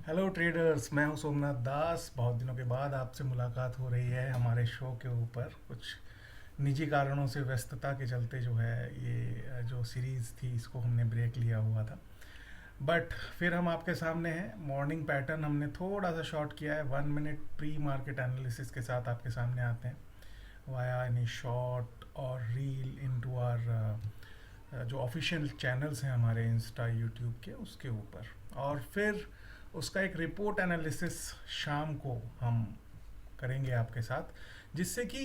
Hello traders, मैं हूं सोमनाथ दास। बहुत दिनों के बाद आपसे मुलाकात हो रही है हमारे शो के ऊपर। कुछ निजी कारणों से व्यस्तता के चलते जो है ये जो सीरीज़ थी इसको हमने ब्रेक लिया हुआ था। बट फिर हम आपके सामने हैं। मॉर्निंग पैटर्न हमने थोड़ा सा शॉर्ट किया है। 1 मिनट प्री मार्केट एनालिसिस के साथ आपके सामने आते हैं वाया एनी शॉर्ट और रील इनटू आवर जो ऑफिशियल चैनल्स हैं हमारे इंस्टा यूट्यूब के उसके ऊपर। और फिर उसका एक रिपोर्ट एनालिसिस शाम को हम करेंगे आपके साथ, जिससे कि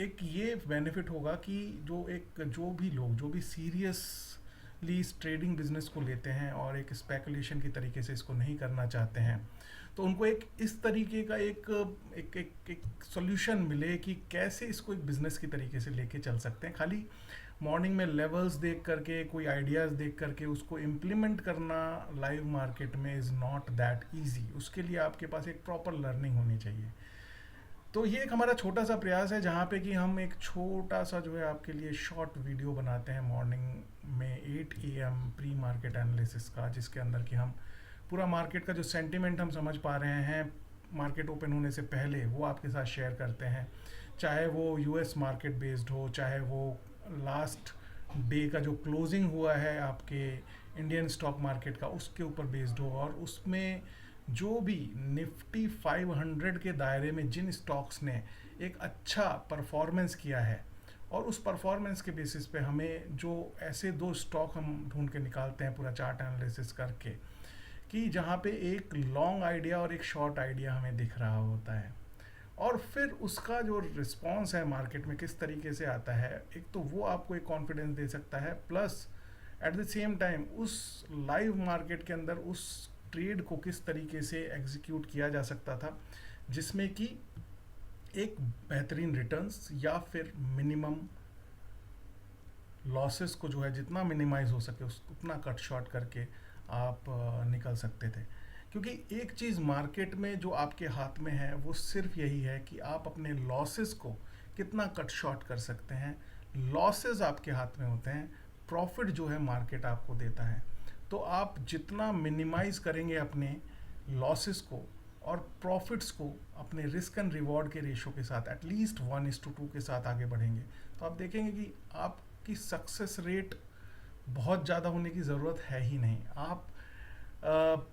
एक ये बेनिफिट होगा कि जो भी लोग जो भी सीरियसली इस ट्रेडिंग बिजनेस को लेते हैं और एक स्पेकुलेशन की तरीके से इसको नहीं करना चाहते हैं, तो उनको एक इस तरीके का एक सॉल्यूशन मिले कि कैसे इसको एक बिजनेस की तरीके से लेके चल सकते हैं। खाली मॉर्निंग में लेवल्स देख करके कोई आइडियाज़ देख करके उसको इम्प्लीमेंट करना लाइव मार्केट में इज़ नॉट दैट इजी। उसके लिए आपके पास एक प्रॉपर लर्निंग होनी चाहिए। तो ये एक हमारा छोटा सा प्रयास है जहाँ पे कि हम एक छोटा सा जो है आपके लिए शॉर्ट वीडियो बनाते हैं मॉर्निंग में 8 AM प्री मार्केट एनालिसिस का, जिसके अंदर कि हम पूरा मार्केट का जो सेंटिमेंट हम समझ पा रहे हैं मार्केट ओपन होने से पहले वो आपके साथ शेयर करते हैं। चाहे वो यूएस मार्केट बेस्ड हो, चाहे वो लास्ट डे का जो क्लोजिंग हुआ है आपके इंडियन स्टॉक मार्केट का उसके ऊपर बेस्ड हो, और उसमें जो भी निफ्टी 500 के दायरे में जिन स्टॉक्स ने एक अच्छा परफॉर्मेंस किया है, और उस परफॉर्मेंस के बेसिस पे हमें जो ऐसे दो स्टॉक हम ढूंढ के निकालते हैं पूरा चार्ट एनालिसिस करके, कि जहाँ पे एक लॉन्ग आइडिया और एक शॉर्ट आइडिया हमें दिख रहा होता है, और फिर उसका जो रिस्पॉन्स है मार्केट में किस तरीके से आता है, एक तो वो आपको एक कॉन्फिडेंस दे सकता है। Plus at the same time उस लाइव मार्केट के अंदर उस ट्रेड को किस तरीके से एग्जीक्यूट किया जा सकता था, जिसमें कि एक बेहतरीन रिटर्न्स या फिर मिनिमम लॉसेस को जो है जितना मिनिमाइज हो सके उस उतना कट शॉर्ट करके आप निकल सकते थे। क्योंकि एक चीज़ मार्केट में जो आपके हाथ में है वो सिर्फ यही है कि आप अपने लॉसेस को कितना कट शॉर्ट कर सकते हैं। लॉसेस आपके हाथ में होते हैं, प्रॉफिट जो है मार्केट आपको देता है। तो आप जितना मिनिमाइज करेंगे अपने लॉसेस को और प्रॉफिट्स को अपने रिस्क एंड रिवॉर्ड के रेशो के साथ एटलीस्ट 1:2 के साथ आगे बढ़ेंगे, तो आप देखेंगे कि आपकी सक्सेस रेट बहुत ज़्यादा होने की ज़रूरत है ही नहीं। आप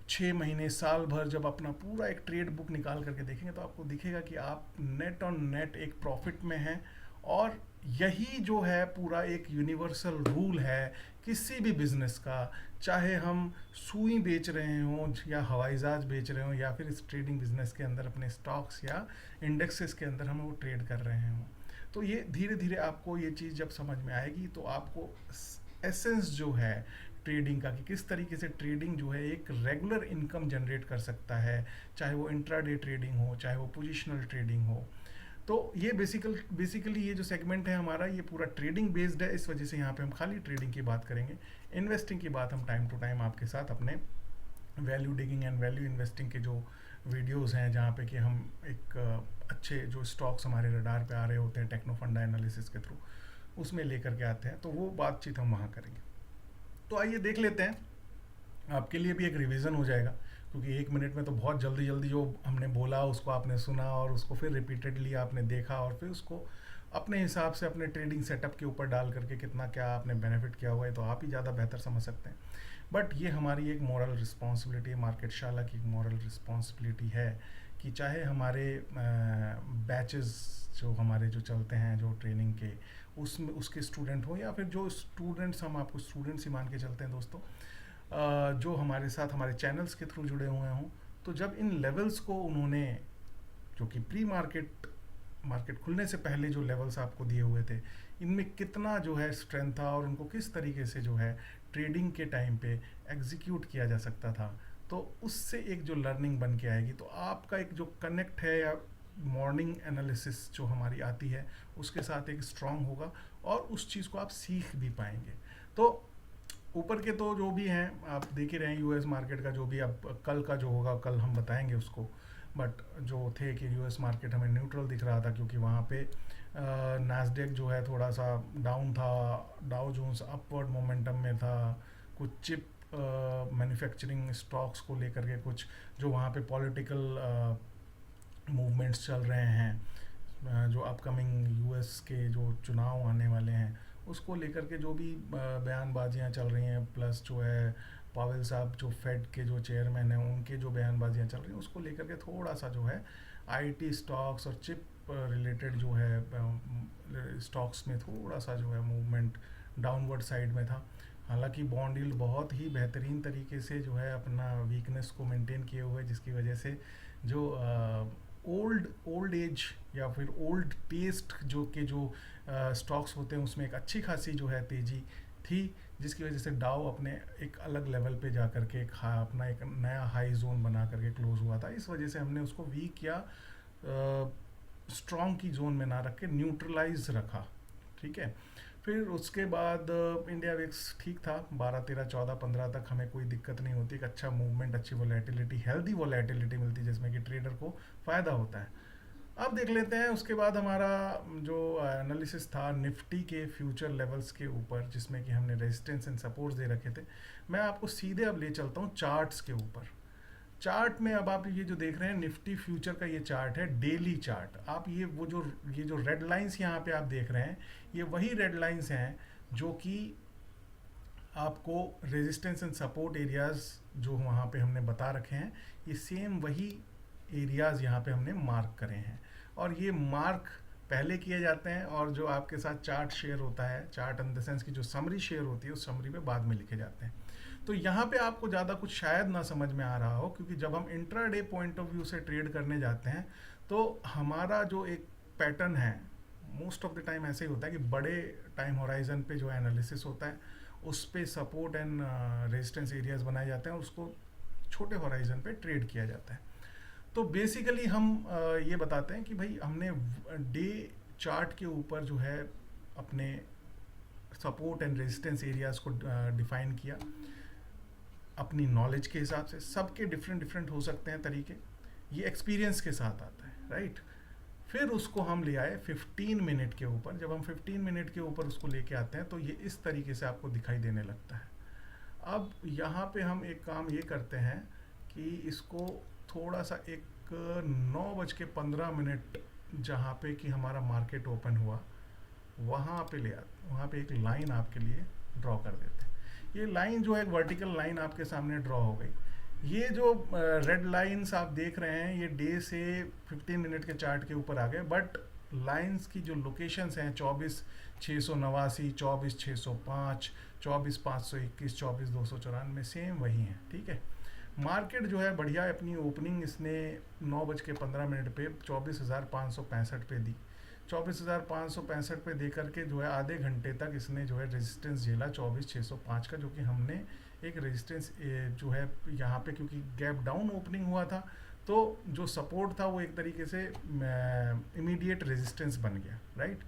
6 महीने साल भर जब अपना पूरा एक ट्रेड बुक निकाल करके देखेंगे तो आपको दिखेगा कि आप नेट ऑन नेट एक प्रॉफिट में हैं। और यही जो है पूरा एक यूनिवर्सल रूल है किसी भी बिजनेस का, चाहे हम सुई बेच रहे हों या हवाई जहाज बेच रहे हों या फिर इस ट्रेडिंग बिजनेस के अंदर अपने स्टॉक्स या इंडेक्सेस के अंदर हम वो ट्रेड कर रहे हों। तो ये धीरे धीरे आपको ये चीज़ जब समझ में आएगी तो आपको एसेंस जो है ट्रेडिंग का, कि किस तरीके से ट्रेडिंग जो है एक रेगुलर इनकम जनरेट कर सकता है, चाहे वो इंट्राडे ट्रेडिंग हो चाहे वो पोजिशनल ट्रेडिंग हो। तो ये बेसिकली ये जो सेगमेंट है हमारा ये पूरा ट्रेडिंग बेस्ड है, इस वजह से यहाँ पे हम खाली ट्रेडिंग की बात करेंगे। इन्वेस्टिंग की बात हम टाइम टू टाइम आपके साथ अपने value digging and value investing के जो वीडियोस हैं जहाँ पे कि हम एक अच्छे जो स्टॉक्स हमारे रडार पे आ रहे होते हैं टेक्नो फंडा एनालिसिस के थ्रू उसमें लेकर के आते हैं, तो वो बातचीत हम वहाँ करेंगे। तो आइए देख लेते हैं, आपके लिए भी एक रिवीजन हो जाएगा, क्योंकि 1 मिनट में तो बहुत जल्दी जल्दी जो हमने बोला उसको आपने सुना और उसको फिर रिपीटेडली आपने देखा और फिर उसको अपने हिसाब से अपने ट्रेडिंग सेटअप के ऊपर डाल करके कितना क्या आपने बेनिफिट किया हुआ है तो आप ही ज़्यादा बेहतर समझ सकते हैं। बट ये हमारी एक मॉरल रिस्पॉन्सिबिलिटी है, मार्केट शाला की एक मॉरल रिस्पॉन्सिबिलिटी है कि चाहे हमारे बैचेस जो हमारे जो चलते हैं जो ट्रेनिंग के उसमें उसके स्टूडेंट हो या फिर जो स्टूडेंट्स, हम आपको स्टूडेंट्स ही मान के चलते हैं दोस्तों, जो हमारे साथ हमारे चैनल्स के थ्रू जुड़े हुए हों, तो जब इन लेवल्स को उन्होंने जो कि प्री मार्केट मार्केट खुलने से पहले जो लेवल्स आपको दिए हुए थे इनमें कितना जो है स्ट्रेंथ था और उनको किस तरीके से जो है ट्रेडिंग के टाइम पे एग्जीक्यूट किया जा सकता था, तो उससे एक जो लर्निंग बन के आएगी तो आपका एक जो कनेक्ट है या मॉर्निंग एनालिसिस जो हमारी आती है उसके साथ एक स्ट्रांग होगा और उस चीज़ को आप सीख भी पाएंगे। तो ऊपर के तो जो भी हैं आप देख ही रहे हैं, यूएस मार्केट का जो भी अब कल का जो होगा कल हम बताएंगे उसको। बट जो थे कि यूएस मार्केट हमें न्यूट्रल दिख रहा था क्योंकि वहाँ पे नास्डेक जो है थोड़ा सा डाउन था, डाउ जोन्स अपवर्ड मोमेंटम में था, कुछ चिप मैन्युफैक्चरिंग स्टॉक्स को लेकर के कुछ जो वहाँ पे पॉलिटिकल मूवमेंट्स चल रहे हैं, जो अपकमिंग यूएस के जो चुनाव आने वाले हैं उसको लेकर के जो भी बयानबाजियां चल रही हैं, प्लस जो है पावेल साहब जो फेड के जो चेयरमैन हैं उनके जो बयानबाजियां चल रही हैं उसको लेकर के थोड़ा सा जो है आईटी स्टॉक्स और चिप रिलेटेड जो है स्टॉक्स में थोड़ा सा जो है मूवमेंट डाउनवर्ड साइड में था। हालांकि बॉन्ड यील्ड बहुत ही बेहतरीन तरीके से जो है अपना वीकनेस को मेंटेन किए हुए, जिसकी वजह से जो ओल्ड एज या फिर ओल्ड टेस्ट जो के जो स्टॉक्स होते हैं उसमें एक अच्छी खासी जो है तेज़ी थी, जिसकी वजह से डाउ अपने एक अलग लेवल पे जा कर के अपना एक नया हाई जोन बना करके क्लोज हुआ था। इस वजह से हमने उसको वीक या स्ट्रॉन्ग की जोन में ना रख के न्यूट्रलाइज रखा। ठीक है, फिर उसके बाद इंडिया विक्स ठीक था, 12 13 14 15 तक हमें कोई दिक्कत नहीं होती, एक अच्छा मूवमेंट, अच्छी वोलेटिलिटी, हेल्दी वोलेटिलिटी मिलती है जिसमें कि ट्रेडर को फ़ायदा होता है। अब देख लेते हैं उसके बाद हमारा जो एनालिसिस था निफ्टी के फ्यूचर लेवल्स के ऊपर, जिसमें कि हमने रेजिस्टेंस एंड सपोर्ट्स दे रखे थे। मैं आपको सीधे अब ले चलता हूँ चार्ट्स के ऊपर। चार्ट में अब आप ये जो देख रहे हैं निफ्टी फ्यूचर का ये चार्ट है, डेली चार्ट। आप ये जो रेड लाइंस यहाँ पे आप देख रहे हैं, ये वही रेड लाइंस हैं जो कि आपको रेजिस्टेंस एंड सपोर्ट एरियाज जो वहाँ पे हमने बता रखे हैं, ये सेम वही एरियाज यहाँ पे हमने मार्क करे हैं। और ये मार्क पहले किए जाते हैं और जो आपके साथ चार्ट शेयर होता है, चार्ट इन द सेंस की जो समरी शेयर होती है, उस समरी पे बाद में लिखे जाते हैं। तो यहाँ पे आपको ज़्यादा कुछ शायद ना समझ में आ रहा हो, क्योंकि जब हम इंट्राडे पॉइंट ऑफ व्यू से ट्रेड करने जाते हैं तो हमारा जो एक पैटर्न है मोस्ट ऑफ द टाइम ऐसे ही होता है कि बड़े टाइम होराइजन पे जो एनालिसिस होता है उस पे सपोर्ट एंड रेजिस्टेंस एरियाज बनाए जाते हैं और उसको छोटे होराइजन पे ट्रेड किया जाता है। तो बेसिकली हम ये बताते हैं कि भाई हमने डे चार्ट के ऊपर जो है अपने सपोर्ट एंड रेजिस्टेंस एरियाज को डिफाइन किया अपनी नॉलेज के हिसाब से। सबके डिफरेंट हो सकते हैं तरीके, ये एक्सपीरियंस के साथ आता है, राइट। फिर उसको हम ले आए 15 मिनट के ऊपर। जब हम 15 मिनट के ऊपर उसको लेके आते हैं तो ये इस तरीके से आपको दिखाई देने लगता है। अब यहाँ पे हम एक काम ये करते हैं कि इसको थोड़ा सा एक 9:15 जहाँ पे कि हमारा मार्केट ओपन हुआ वहाँ पे ले आते, वहाँ पे एक लाइन आपके लिए ड्रॉ कर देते हैं। ये लाइन जो है एक वर्टिकल लाइन आपके सामने ड्रॉ हो गई। ये जो रेड लाइंस आप देख रहे हैं ये डे से 15 मिनट के चार्ट के ऊपर आ गए, बट लाइंस की जो लोकेशंस हैं 24,689, 24,605, 24,521, 24,294 सेम वही हैं। ठीक है, मार्केट जो है बढ़िया अपनी ओपनिंग इसने 9:15 पे 24,565 पे दी। 24,565 पे दे करके जो है आधे घंटे तक इसने जो है रेजिस्टेंस झेला 24,605 का, जो कि हमने एक रेजिस्टेंस जो है यहाँ पे क्योंकि गैप डाउन ओपनिंग हुआ था तो जो सपोर्ट था वो एक तरीके से इमीडिएट रेजिस्टेंस बन गया, राइट।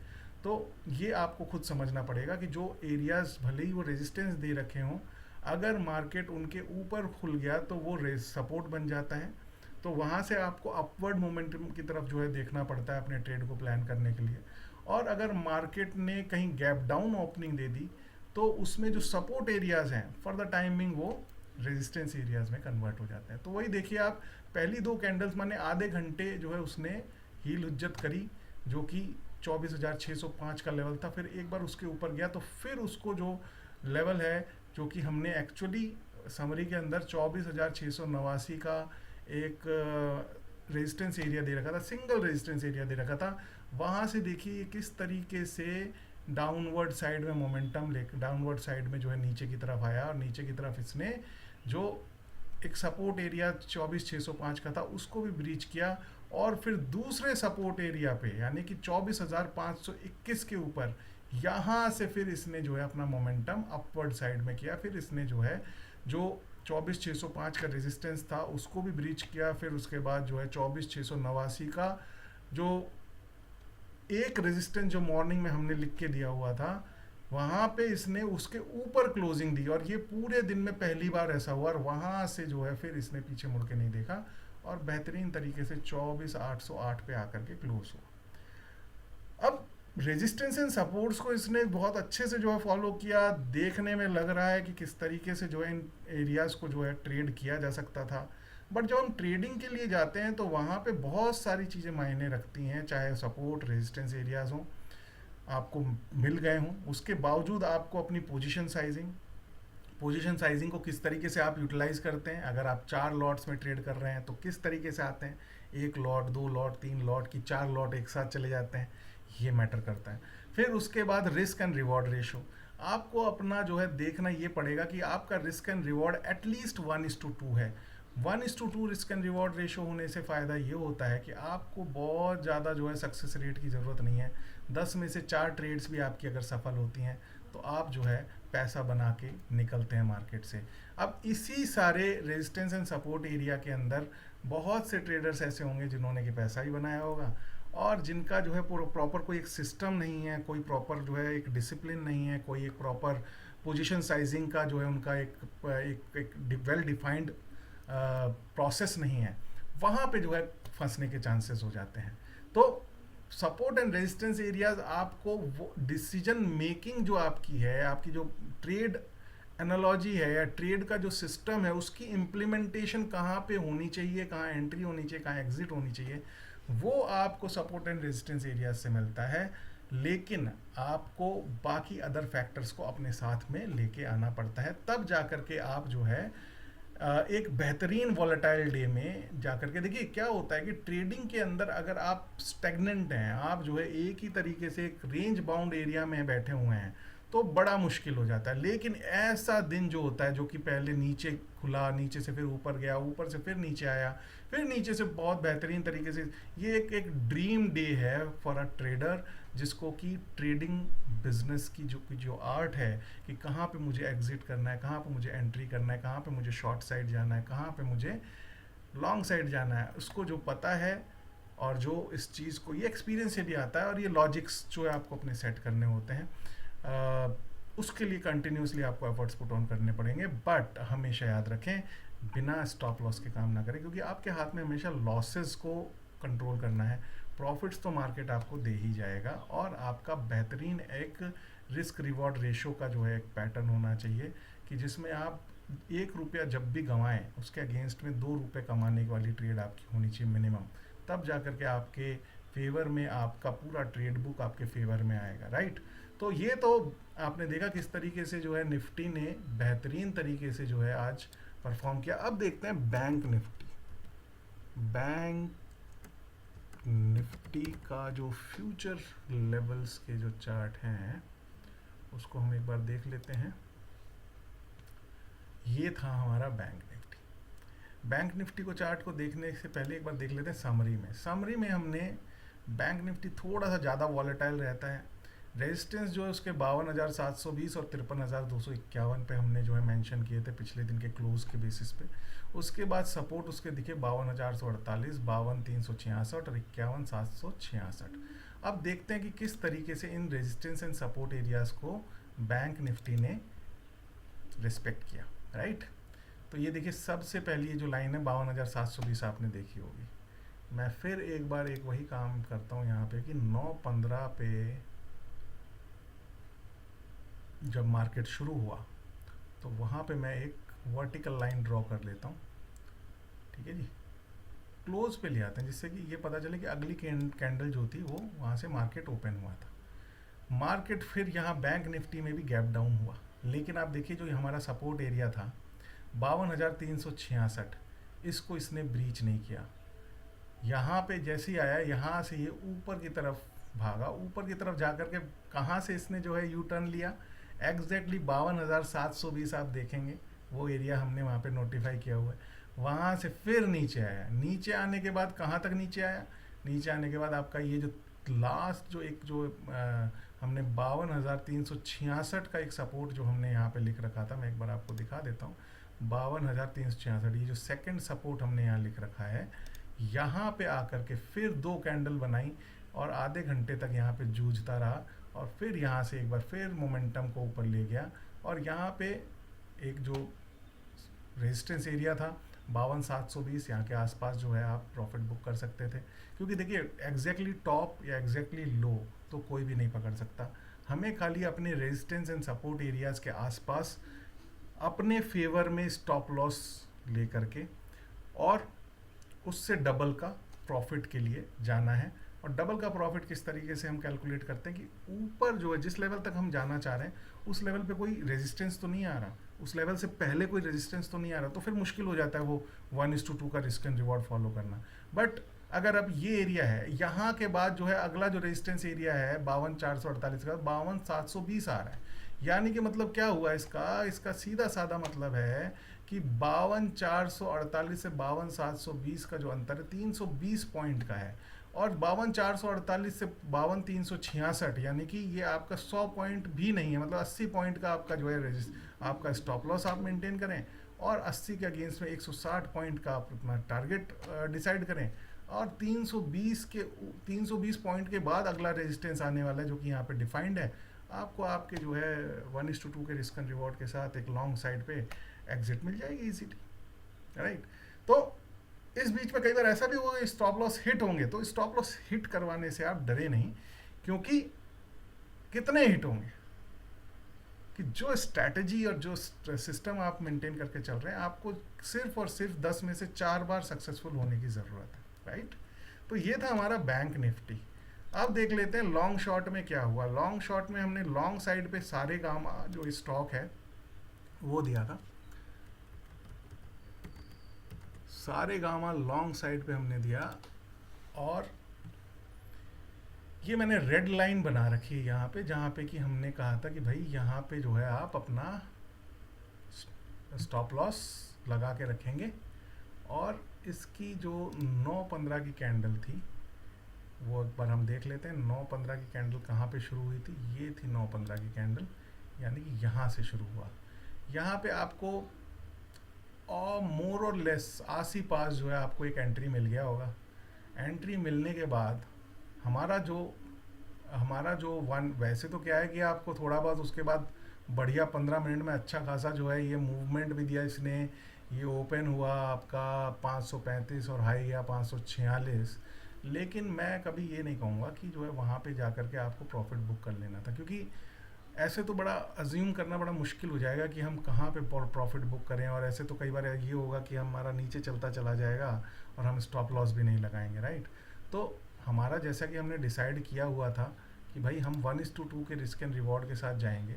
तो ये आपको खुद समझना पड़ेगा कि जो एरियाज भले ही वो रेजिस्टेंस दे रखे हों, अगर मार्केट उनके ऊपर खुल गया तो वो सपोर्ट बन जाता है। तो वहाँ से आपको अपवर्ड मोमेंटम की तरफ जो है देखना पड़ता है अपने ट्रेड को प्लान करने के लिए। और अगर मार्केट ने कहीं गैप डाउन ओपनिंग दे दी तो उसमें जो सपोर्ट एरियाज हैं फॉर द टाइमिंग वो रेजिस्टेंस एरियाज में कन्वर्ट हो जाते हैं। तो वही देखिए आप, पहली दो कैंडल्स माने आधे घंटे जो है उसने हील हुज्जत करी जो कि 24,605 का लेवल था। फिर एक बार उसके ऊपर गया तो फिर उसको जो लेवल है जो कि हमने एक्चुअली समरी के अंदर 24,689 का एक रेजिस्टेंस एरिया दे रखा था, सिंगल रेजिस्टेंस एरिया दे रखा था। वहाँ से देखिए किस तरीके से डाउनवर्ड साइड में मोमेंटम ले, डाउनवर्ड साइड में जो है नीचे की तरफ आया और नीचे की तरफ इसने जो एक सपोर्ट एरिया 24,605 का था उसको भी ब्रीच किया और फिर दूसरे सपोर्ट एरिया पे यानी कि 24,521 के ऊपर यहाँ से फिर इसने जो है अपना मोमेंटम अपवर्ड साइड में किया। फिर इसने जो है जो 24,605 का रेजिस्टेंस था उसको भी ब्रीच किया। फिर उसके बाद जो है 24,689 का जो एक रेजिस्टेंस जो मॉर्निंग में हमने लिख के दिया हुआ था वहाँ पे इसने उसके ऊपर क्लोजिंग दी और ये पूरे दिन में पहली बार ऐसा हुआ और वहाँ से जो है फिर इसने पीछे मुड़ के नहीं देखा और बेहतरीन तरीके से 24,808 पे आकर के क्लोज हुआ। अब रेजिस्टेंस एंड सपोर्ट्स को इसने बहुत अच्छे से जो है फॉलो किया। देखने में लग रहा है कि किस तरीके से जो है इन एरियाज को जो है ट्रेड किया जा सकता था। बट जब हम ट्रेडिंग के लिए जाते हैं तो वहाँ पे बहुत सारी चीज़ें मायने रखती हैं, चाहे सपोर्ट रेजिस्टेंस एरियाज हों आपको मिल गए हों, उसके बावजूद आपको अपनी पोजीशन साइजिंग को किस तरीके से आप यूटिलाइज करते हैं। अगर आप 4 लॉट्स में ट्रेड कर रहे हैं तो किस तरीके से आते हैं, 1 लॉट, 2 लॉट, 3 लॉट की 4 लॉट एक साथ चले जाते हैं, ये मैटर करता है। फिर उसके बाद रिस्क एंड रिवॉर्ड रेशो, आपको अपना जो है देखना ये पड़ेगा कि आपका रिस्क एंड रिवॉर्ड एटलीस्ट 1:2 है। 1:2 रिस्क एंड रिवॉर्ड रेशो होने से फ़ायदा ये होता है कि आपको बहुत ज़्यादा जो है सक्सेस रेट की ज़रूरत नहीं है। 10 में से 4 ट्रेड्स भी आपकी अगर सफल होती हैं तो आप जो है पैसा बना के निकलते हैं मार्केट से। अब इसी सारे रेजिस्टेंस एंड सपोर्ट एरिया के अंदर बहुत से ट्रेडर्स ऐसे होंगे जिन्होंने कि पैसा ही बनाया होगा, और जिनका जो है प्रॉपर कोई एक सिस्टम नहीं है, कोई प्रॉपर जो है एक डिसिप्लिन नहीं है, कोई एक प्रॉपर पोजीशन साइजिंग का जो है उनका एक वेल डिफाइंड प्रोसेस नहीं है, वहाँ पे जो है फंसने के चांसेस हो जाते हैं। तो सपोर्ट एंड रेजिस्टेंस एरियाज आपको वो डिसीजन मेकिंग जो आपकी है, आपकी जो ट्रेड एनालॉजी है या ट्रेड का जो सिस्टम है, उसकी इम्प्लीमेंटेशन कहाँ पे होनी चाहिए, कहाँ एंट्री होनी चाहिए, कहाँ एग्जिट होनी चाहिए, वो आपको सपोर्ट एंड रेजिस्टेंस एरियाज से मिलता है। लेकिन आपको बाकी अदर फैक्टर्स को अपने साथ में लेके आना पड़ता है, तब जाकर के आप जो है एक बेहतरीन वॉलेटाइल डे में जाकर के देखिए क्या होता है कि ट्रेडिंग के अंदर अगर आप स्टेगनेंट हैं, आप जो है एक ही तरीके से एक रेंज बाउंड एरिया में बैठे हुए हैं, तो बड़ा मुश्किल हो जाता है। लेकिन ऐसा दिन जो होता है जो कि पहले नीचे खुला, नीचे से फिर ऊपर गया, ऊपर से फिर नीचे आया, फिर नीचे से बहुत बेहतरीन तरीके से, ये एक ड्रीम डे है फॉर अ ट्रेडर, जिसको कि ट्रेडिंग बिजनेस की जो आर्ट है कि कहाँ पे मुझे एग्जिट करना है, कहाँ पे मुझे एंट्री करना है, कहाँ पे मुझे शॉर्ट साइड जाना है, कहाँ पे मुझे लॉन्ग साइड जाना है, उसको जो पता है और जो इस चीज़ को ये एक्सपीरियंस से भी आता है, और ये लॉजिक्स जो है आपको अपने सेट करने होते हैं, उसके लिए कंटिन्यूसली आपको एफर्ट्स पुट ऑन करने पड़ेंगे। बट हमेशा याद रखें, बिना स्टॉप लॉस के काम ना करें, क्योंकि आपके हाथ में हमेशा लॉसेस को कंट्रोल करना है। प्रॉफिट्स तो मार्केट आपको दे ही जाएगा, और आपका बेहतरीन एक रिस्क रिवॉर्ड रेशो का जो है एक पैटर्न होना चाहिए कि जिसमें आप 1 रुपया जब भी गंवाएं उसके अगेंस्ट में 2 रुपये कमाने वाली ट्रेड आपकी होनी चाहिए मिनिमम, तब जाकर के आपके फेवर में आपका पूरा ट्रेड बुक आपके फेवर में आएगा, राइट। तो ये तो आपने देखा किस तरीके से जो है निफ्टी ने बेहतरीन तरीके से जो है आज परफॉर्म किया। अब देखते हैं बैंक निफ्टी। बैंक निफ्टी का जो फ्यूचर लेवल्स के जो चार्ट हैं उसको हम एक बार देख लेते हैं। ये था हमारा बैंक निफ्टी। बैंक निफ्टी को चार्ट को देखने से पहले एक बार देख लेते हैं समरी में हमने बैंक निफ्टी थोड़ा सा ज़्यादा वॉलेटाइल रहता है। रेजिस्टेंस जो है उसके 52,720 और 53,251 पे हमने जो है मेंशन किए थे पिछले दिन के क्लोज के बेसिस पे। उसके बाद सपोर्ट उसके दिखे 52,448, 52,366 और 51,766। अब देखते हैं कि किस तरीके से in resistance and support areas को बैंक निफ्टी ने रिस्पेक्ट किया, राइट। तो ये देखिए सबसे पहली ये जो लाइन है 52,720 आपने देखी होगी। मैं फिर एक बार एक वही काम करता हूँ यहाँ पे कि 9:15 पे जब मार्केट शुरू हुआ तो वहाँ पे मैं एक वर्टिकल लाइन ड्रॉ कर लेता हूँ, ठीक है जी। क्लोज पे ले आते हैं जिससे कि ये पता चले कि अगली कैंडल जो थी वो वहाँ से मार्केट ओपन हुआ था। मार्केट फिर यहाँ बैंक निफ्टी में भी गैप डाउन हुआ, लेकिन आप देखिए जो हमारा सपोर्ट एरिया था 52,366, इसको इसने ब्रीच नहीं किया। यहाँ पे जैसे ही आया यहाँ से ये ऊपर की तरफ भागा, ऊपर की तरफ जाकर के कहाँ से इसने जो है यू टर्न लिया, एग्जैक्टली 52,720 आप देखेंगे वो एरिया हमने वहाँ पे नोटिफाई किया हुआ है। वहाँ से फिर नीचे आया, नीचे आने के बाद कहाँ तक नीचे आया, नीचे आने के बाद आपका ये जो लास्ट जो एक जो हमने 52,366 का एक सपोर्ट जो हमने यहाँ पे लिख रखा था, मैं एक बार आपको दिखा देता हूँ। 52,366 ये जो सेकंड सपोर्ट हमने यहाँ लिख रखा है, यहाँ पे आकर के फिर 2 कैंडल बनाई और आधे घंटे तक यहाँ पे जूझता रहा, और फिर यहाँ से एक बार फिर मोमेंटम को ऊपर ले गया, और यहाँ पे एक जो रेजिस्टेंस एरिया था 52,720 यहाँ के आसपास जो है आप प्रॉफिट बुक कर सकते थे, क्योंकि देखिए एग्जैक्टली टॉप या एग्जैक्टली लो तो कोई भी नहीं पकड़ सकता। हमें खाली अपने रेजिस्टेंस एंड सपोर्ट एरियाज के आसपास अपने फेवर में स्टॉप लॉस ले करके और उससे डबल का प्रॉफिट के लिए जाना है। और डबल का प्रॉफिट किस तरीके से हम कैलकुलेट करते हैं कि ऊपर जो है जिस लेवल तक हम जाना चाह रहे हैं उस लेवल पे कोई रेजिस्टेंस तो नहीं आ रहा, उस लेवल से पहले कोई रेजिस्टेंस तो नहीं आ रहा, तो फिर मुश्किल हो जाता है वो 1:2 का रिस्क एंड रिवॉर्ड फॉलो करना। बट अगर अब ये एरिया है, यहाँ के बाद जो है अगला जो रेजिस्टेंस एरिया है 52,448 का 52,720 आ रहा है, यानी कि मतलब क्या हुआ इसका सीधा साधा मतलब है कि 52,448 से 52,720 का जो अंतर है 320 पॉइंट का है, और 52,448 से 52,366 यानी कि ये आपका 100 पॉइंट भी नहीं है, मतलब 80 पॉइंट का आपका जो है आपका स्टॉप लॉस आप मेंटेन करें, और 80 के अगेंस्ट में 160 पॉइंट का आप अपना टारगेट डिसाइड करें, और 320 पॉइंट के बाद अगला रेजिस्टेंस आने वाला है जो कि यहाँ पे डिफाइंड है, आपको आपके जो है 1:2 के रिस्क एंड रिवॉर्ड के साथ एक लॉन्ग साइड पे एग्जिट मिल जाएगी इजीली, राइट। तो इस बीच में कई बार ऐसा भी होगा स्टॉप लॉस हिट होंगे, तो स्टॉप लॉस हिट करवाने से आप डरे नहीं, क्योंकि कितने हिट होंगे कि जो स्ट्रैटेजी और जो सिस्टम आप मेंटेन करके चल रहे हैं आपको सिर्फ और सिर्फ 10 में से 4 बार सक्सेसफुल होने की ज़रूरत है, राइट। तो ये था हमारा बैंक निफ्टी। अब देख लेते हैं लॉन्ग शॉर्ट में क्या हुआ। लॉन्ग शॉर्ट में हमने लॉन्ग साइड पे सारे गामा जो स्टॉक है वो दिया था, सारे गामा लॉन्ग साइड पे हमने दिया, और ये मैंने रेड लाइन बना रखी है यहाँ पे, जहाँ पे कि हमने कहा था कि भाई यहाँ पे जो है आप अपना स्टॉप लॉस लगा के रखेंगे, और इसकी जो 9:15 की कैंडल थी वो एक बार हम देख लेते हैं। 9:15 की कैंडल कहाँ पे शुरू हुई थी, ये थी 9:15 की कैंडल, यानी कि यहाँ से शुरू हुआ। यहाँ पे आपको और मोर और लेस आसी पास जो है आपको एक एंट्री मिल गया होगा। एंट्री मिलने के बाद हमारा जो वन, वैसे तो क्या है कि आपको थोड़ा बहुत उसके बाद बढ़िया 15 मिनट में अच्छा खासा जो है ये मूवमेंट भी दिया इसने, ये ओपन हुआ आपका 535 और हाई गया 546, लेकिन मैं कभी ये नहीं कहूँगा कि जो है वहाँ पे जा कर के आपको प्रॉफिट बुक कर लेना था, क्योंकि ऐसे तो बड़ा अज्यूम करना बड़ा मुश्किल हो जाएगा कि हम कहाँ पे प्रॉफिट बुक करें, और ऐसे तो कई बार ये होगा कि हमारा नीचे चलता चला जाएगा और हम स्टॉप लॉस भी नहीं लगाएंगे, राइट। तो हमारा जैसा कि हमने डिसाइड किया हुआ था कि भाई हम 1:2 के रिस्क एंड रिवॉर्ड के साथ जाएंगे।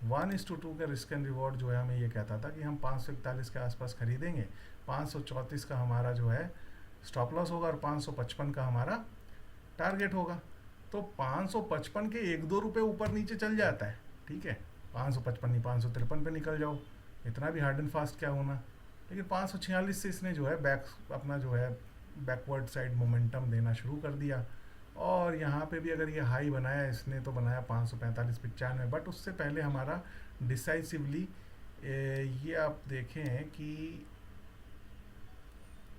1:2 का रिस्क एंड रिवॉर्ड जो है हमें ये कहता था कि हम 541 के आसपास खरीदेंगे, 534 का हमारा जो है स्टॉप लॉस होगा, और 555 का हमारा टारगेट होगा। तो 555 के 1-2 रुपये ऊपर नीचे चल जाता है, ठीक है, 555 नहीं 553 पे निकल जाओ, इतना भी हार्ड एंड फास्ट क्या होना। लेकिन 546 से इसने जो है अपना जो है बैकवर्ड साइड मोमेंटम देना शुरू कर दिया, और यहाँ पे भी अगर ये हाई बनाया इसने तो बनाया 545-95, बट उससे पहले हमारा डिसाइसिवली ये आप देखें कि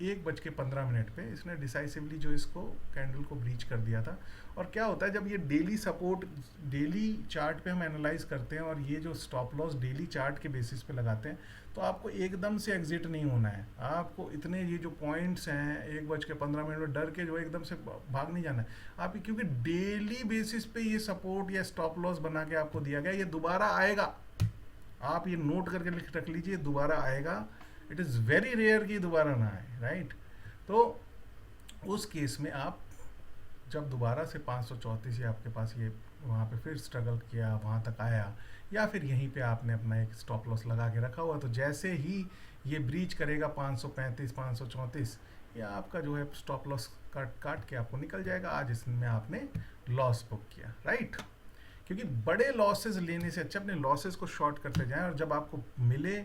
1:15 पे इसने डिसाइसिवली जो इसको कैंडल को ब्रीच कर दिया था। और क्या होता है जब ये डेली सपोर्ट डेली चार्ट पे हम एनालाइज करते हैं और ये जो स्टॉप लॉस डेली चार्ट के बेसिस पे लगाते हैं, तो आपको एकदम से एग्जिट नहीं होना है, आपको इतने ये जो पॉइंट्स हैं 1:15 में डर के जो है एकदम से भाग नहीं जाना है आप, क्योंकि डेली बेसिस पे ये सपोर्ट या स्टॉप लॉस बना के आपको दिया गया, ये दोबारा आएगा। आप ये नोट करके लिख रख लीजिए, दोबारा आएगा, इट इज़ वेरी रेयर कि दोबारा ना आए, राइट। तो उस केस में आप जब दोबारा से 534 ही आपके पास ये वहाँ पे फिर स्ट्रगल किया, वहाँ तक आया, या फिर यहीं पे आपने अपना एक स्टॉप लॉस लगा के रखा हुआ, तो जैसे ही ये ब्रीच करेगा 535 534, ये आपका जो है स्टॉप लॉस काट के आपको निकल जाएगा। आज इसमें आपने लॉस बुक किया, राइट। क्योंकि बड़े लॉसेस लेने से अच्छा अपने लॉसेस को शॉर्ट करते जाएं, और जब आपको मिले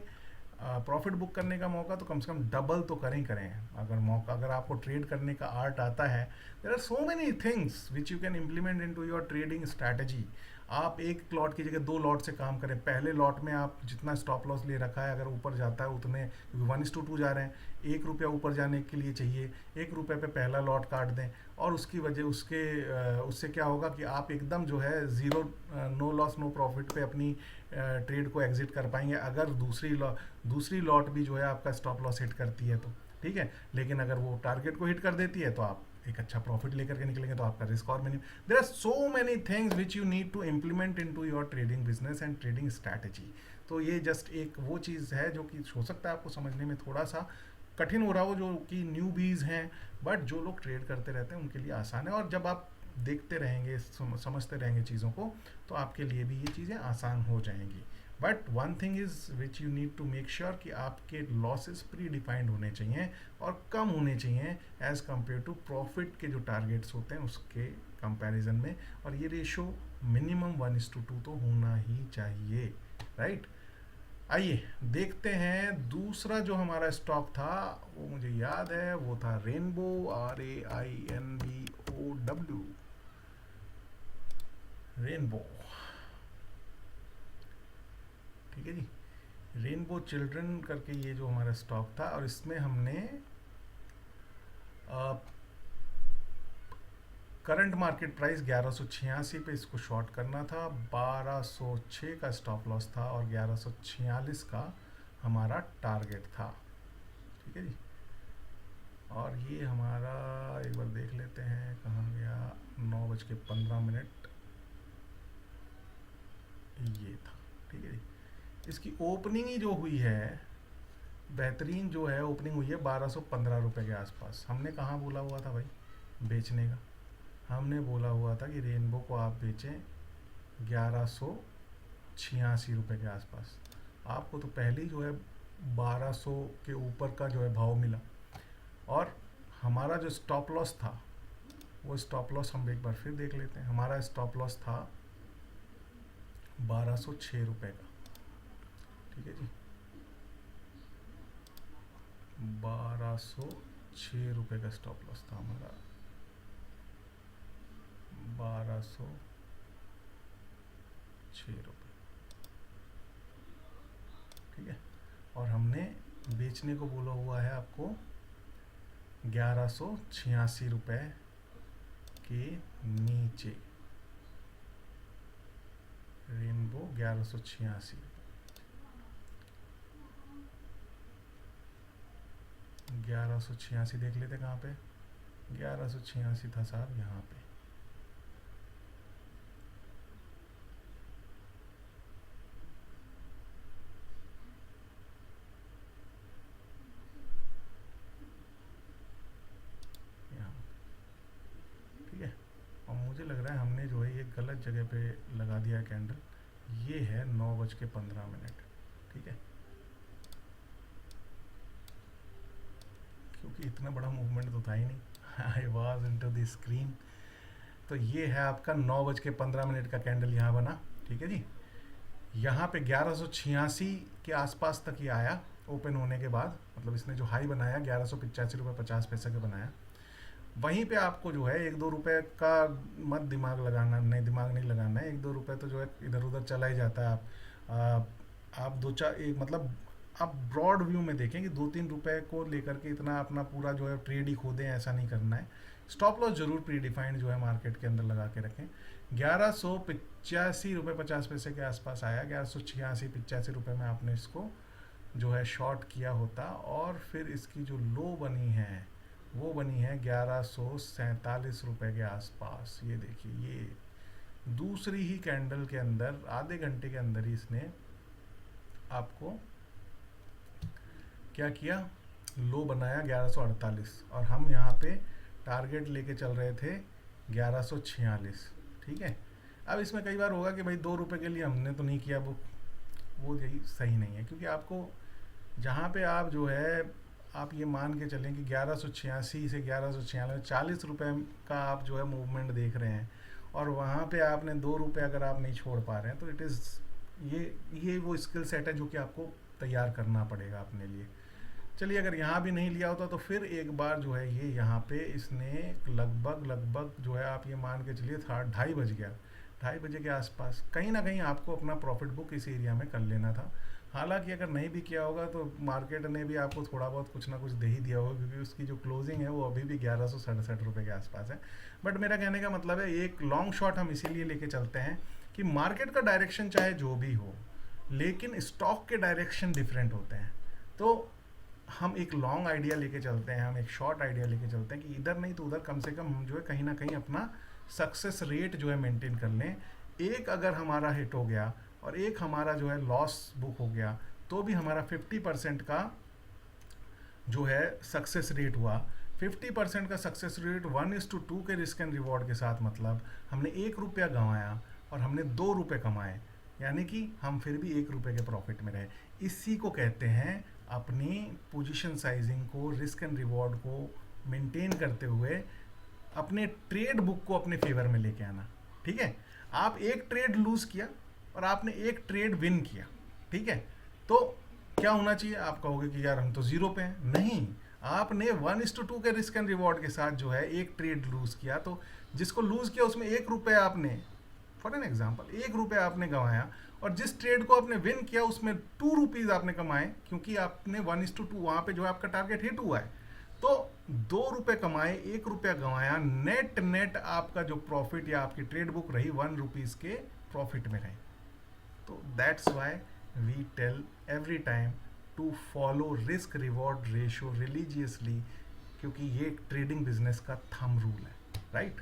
प्रॉफिट बुक करने का मौका तो कम से कम डबल तो करें। अगर आपको ट्रेड करने का आर्ट आता है, there are so many things which you can implement into your trading strategy. आप एक लॉट की जगह 2 लॉट से काम करें। पहले लॉट में आप जितना स्टॉप लॉस ले रखा है, अगर ऊपर जाता है उतने, 1:2 जा रहे हैं, 1 रुपया ऊपर जाने के लिए चाहिए, 1 रुपये पे पहला लॉट काट दें, और उसकी वजह उससे क्या होगा कि आप एकदम जो है zero, no loss no profit पे अपनी ट्रेड को एग्जिट कर पाएंगे, अगर दूसरी लॉट भी जो है आपका स्टॉप लॉस हिट करती है तो। ठीक है, लेकिन अगर वो टारगेट को हिट कर देती है तो आप एक अच्छा प्रॉफिट लेकर के निकलेंगे, तो आपका रिस्क और minimum. There are so many things which you need to implement in to your trading business and trading strategy. तो ये जस्ट एक वो चीज़ है जो कि हो सकता है आपको समझने में थोड़ा सा कठिन हो रहा हो, जो कि न्यूबीज हैं, बट जो लोग ट्रेड करते रहते हैं उनके लिए आसान है। और जब आप देखते रहेंगे, समझते रहेंगे चीज़ों को, तो आपके लिए भी ये चीज़ें आसान हो जाएंगी। But one thing is which you need to make sure कि आपके लॉसेस प्री डिफाइंड होने चाहिए और कम होने चाहिए एज कम्पेयर टू प्रॉफिट के जो टारगेट्स होते हैं उसके कंपैरिजन में। और ये रेशो मिनिमम 1:2 तो होना ही चाहिए, राइट। आइए देखते हैं दूसरा जो हमारा स्टॉक था, वो मुझे याद है, वो था रेनबो, RAINBOW, रेनबो। ठीक है जी, रेनबो चिल्ड्रन करके ये जो हमारा स्टॉक था, और इसमें हमने करंट मार्केट प्राइस 1186 पे इसको शॉर्ट करना था, 1206 का स्टॉप लॉस था और 1146 का हमारा टारगेट था। ठीक है जी, और ये हमारा एक बार देख लेते हैं कहाँ गया, 9:15 ये था। ठीक है जी, इसकी ओपनिंग ही जो हुई है, बेहतरीन जो है ओपनिंग हुई है 1215 रुपये के आसपास। हमने कहाँ बोला हुआ था भाई बेचने का? हमने बोला हुआ था कि रेनबो को आप बेचें 1186 रुपये के आसपास। आपको तो पहले ही जो है 1200 के ऊपर का जो है भाव मिला, और हमारा जो स्टॉप लॉस था, वो स्टॉप लॉस हम एक बार फिर देख लेते हैं। हमारा स्टॉप लॉस था 1206 रुपये का। ठीक है जी, 1206 रुपये का स्टॉप लॉस था हमारा, 1206 रुपये। ठीक है, और हमने बेचने को बोला हुआ है आपको 1186 रुपये के नीचे। रेनबो 1186, 1186 देख लेते कहाँ पे, 1186 था साहब यहाँ पे। ठीक है, और मुझे लग रहा है हमने जो है ये गलत जगह पे लगा दिया कैंडल। ये है 9:15। ठीक है, क्योंकि इतना बड़ा मूवमेंट तो था ही नहीं, I was into the screen. तो ये है आपका 9:15 का कैंडल यहाँ बना। ठीक है जी, यहाँ पे 1186 के आसपास तक ये आया ओपन होने के बाद, मतलब इसने जो हाई बनाया 1185 रुपये 50 पैसे का बनाया। वहीं पे आपको जो है 1-2 रुपए का मत दिमाग लगाना, नहीं दिमाग नहीं लगाना है, 1-2 रुपए तो जो है इधर उधर चला ही जाता है। आप दो चार एक मतलब आप ब्रॉड व्यू में देखें कि 2-3 रुपए को लेकर के इतना अपना पूरा जो है ट्रेड ही खो दें, ऐसा नहीं करना है। स्टॉप लॉस जरूर प्री डिफाइंड जो है मार्केट के अंदर लगा के रखें। 1185 रुपये 50 पैसे के आसपास आया, 1186-85 रुपये में आपने इसको जो है शॉर्ट किया होता, और फिर इसकी जो लो बनी है वो बनी है 1147 रुपये के आसपास। ये देखिए, ये दूसरी ही कैंडल के अंदर आधे घंटे के अंदर ही इसने आपको क्या किया, लो बनाया 1148, और हम यहाँ पे टारगेट लेके चल रहे थे 1146। ठीक है, अब इसमें कई बार होगा कि भाई 2 रुपए के लिए हमने तो नहीं किया बुक, वो यही सही नहीं है, क्योंकि आपको जहाँ पे आप जो है आप ये मान के चलें कि 1186 से 1146 40 रुपये का आप जो है मूवमेंट देख रहे हैं, और वहाँ पे आपने 2 रुपये अगर आप नहीं छोड़ पा रहे हैं, तो इट इज़ ये वो स्किल सेट है जो कि आपको तैयार करना पड़ेगा अपने लिए। चलिए, अगर यहाँ भी नहीं लिया होता तो फिर एक बार जो है ये यहाँ पे इसने लगभग जो है आप ये मान के चलिए था 2:30 बज गया, 2:30 बजे के आसपास कहीं ना कहीं आपको अपना प्रॉफिट बुक इस एरिया में कर लेना था। हालांकि अगर नहीं भी किया होगा तो मार्केट ने भी आपको थोड़ा बहुत कुछ ना कुछ दे ही दिया होगा, क्योंकि उसकी जो क्लोजिंग है वो अभी भी 1167 रुपये के आसपास है। बट मेरा कहने का मतलब है, एक लॉन्ग शॉट हम इसीलिए लेके चलते हैं कि मार्केट का डायरेक्शन चाहे जो भी हो, लेकिन स्टॉक के डायरेक्शन डिफरेंट होते हैं। तो हम एक लॉन्ग आइडिया लेके चलते हैं, हम एक शॉर्ट आइडिया लेके चलते हैं कि इधर नहीं तो उधर कम से कम हम जो है कहीं ना कहीं अपना सक्सेस रेट जो है मेंटेन कर लें। एक अगर हमारा हिट हो गया और एक हमारा जो है लॉस बुक हो गया, तो भी हमारा 50% का जो है सक्सेस रेट हुआ। 50% का सक्सेस रेट 1:2 के रिस्क एंड रिवॉर्ड के साथ, मतलब हमने 1 रुपया गंवाया और हमने 2 रुपये कमाए, यानी कि हम फिर भी 1 रुपये के प्रॉफिट में रहे। इसी को कहते हैं अपनी पोजीशन साइजिंग को, रिस्क एंड रिवॉर्ड को मेंटेन करते हुए अपने ट्रेड बुक को अपने फेवर में लेके आना। ठीक है, आप एक ट्रेड लूज किया और आपने एक ट्रेड विन किया, ठीक है, तो क्या होना चाहिए? आप कहोगे कि यार हम तो 0 पे हैं। नहीं, आपने 1:2 के रिस्क एंड रिवॉर्ड के साथ जो है एक ट्रेड लूज किया, तो जिसको लूज किया उसमें 1 रुपया आपने, फॉर एन एग्जाम्पल 1 रुपया आपने गंवाया, और जिस ट्रेड को आपने विन किया उसमें 2 रुपीज आपने कमाए, क्योंकि आपने 1:2 वहां पे जो है आपका टारगेट हिट हुआ है। तो 2 रुपये कमाए, 1 रुपया गंवाया, नेट नेट आपका जो प्रॉफिट या आपकी ट्रेड बुक रही 1 रुपीज के प्रॉफिट में रही। तो that's why we tell every time to follow risk reward ratio religiously, क्योंकि ये ट्रेडिंग बिजनेस का थंब रूल है, राइट?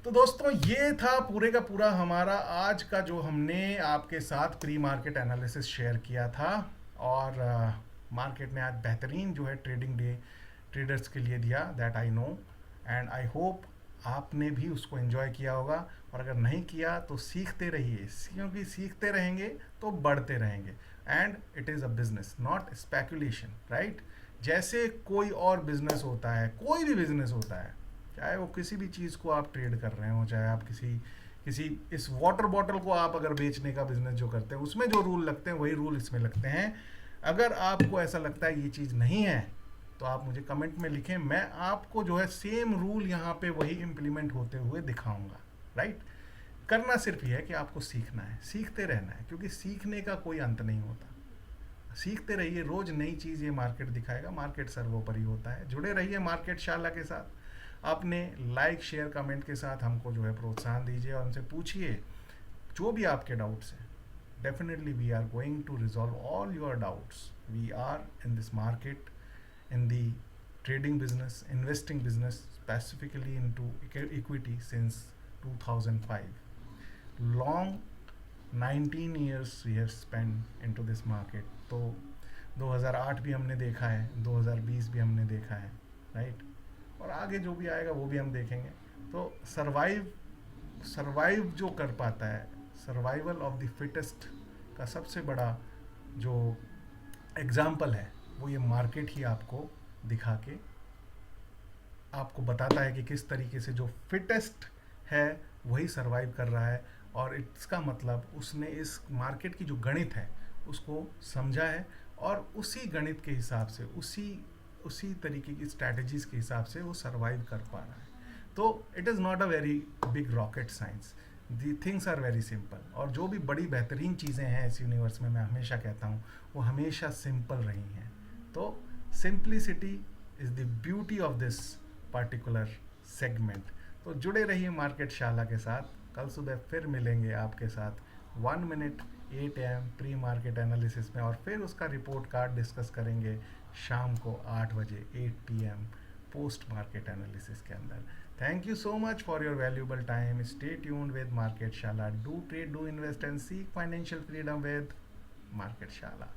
तो दोस्तों, ये था पूरे का पूरा हमारा आज का जो हमने आपके साथ प्री मार्केट एनालिसिस शेयर किया था। और मार्केट ने आज बेहतरीन जो है ट्रेडिंग डे ट्रेडर्स के लिए दिया, that I know, and I hope आपने भी उसको एंजॉय किया होगा। और अगर नहीं किया तो सीखते रहिए, क्योंकि सीखते रहेंगे तो बढ़ते रहेंगे। And it is a business, not speculation, right? जैसे कोई और बिजनेस होता है, कोई भी बिजनेस होता है, चाहे वो किसी भी चीज़ को आप ट्रेड कर रहे हो, चाहे आप किसी इस वाटर बॉटल को आप अगर बेचने का बिजनेस जो करते हैं, उसमें जो रूल लगते हैं वही रूल इसमें लगते हैं। अगर आपको ऐसा लगता है ये चीज़ नहीं है, तो आप मुझे कमेंट में लिखें, मैं आपको जो है सेम रूल यहाँ पे वही इम्प्लीमेंट होते हुए दिखाऊंगा, राइट? करना सिर्फ ये है कि आपको सीखना है, सीखते रहना है, क्योंकि सीखने का कोई अंत नहीं होता। सीखते रहिए, रोज नई चीज़ ये मार्केट दिखाएगा, मार्केट सर्वोपरि होता है। जुड़े रहिए मार्केट शाला के साथ, अपने लाइक शेयर कमेंट के साथ हमको जो है प्रोत्साहन दीजिए और हमसे पूछिए जो भी आपके डाउट्स हैं। Definitely we are going to resolve all your doubts. We are in this market, in the trading business, investing business, specifically into equity since 2005. Long 19 years we have spent into this market. तो 2008 भी हमने देखा है, 2020 भी हमने देखा है, right? और आगे जो भी आएगा वो भी हम देखेंगे। तो सर्वाइव जो कर पाता है, सर्वाइवल ऑफ द फिटेस्ट का सबसे बड़ा जो एग्जाम्पल है वो ये मार्केट ही आपको दिखा के आपको बताता है कि किस तरीके से जो फिटेस्ट है वही सरवाइव कर रहा है। और इसका मतलब उसने इस मार्केट की जो गणित है उसको समझा है, और उसी गणित के हिसाब से, उसी तरीके की स्ट्रैटेजीज के हिसाब से वो सरवाइव कर पा रहा है। तो it is not a very big rocket science, the things are very simple. और जो भी बड़ी बेहतरीन चीज़ें हैं इस यूनिवर्स में, मैं हमेशा कहता हूँ, वो हमेशा सिंपल रही हैं। तो simplicity is the beauty of this particular segment. तो जुड़े रहिए मार्केट शाला के साथ। कल सुबह फिर मिलेंगे आपके साथ 1 minute 8 AM pre market analysis में, और फिर उसका रिपोर्ट कार्ड डिस्कस करेंगे शाम को 8 बजे 8 PM पोस्ट मार्केट एनालिसिस के अंदर। Thank you so much for your valuable time. Stay tuned with market Shala. Do trade, do invest and seek financial freedom with market शाला।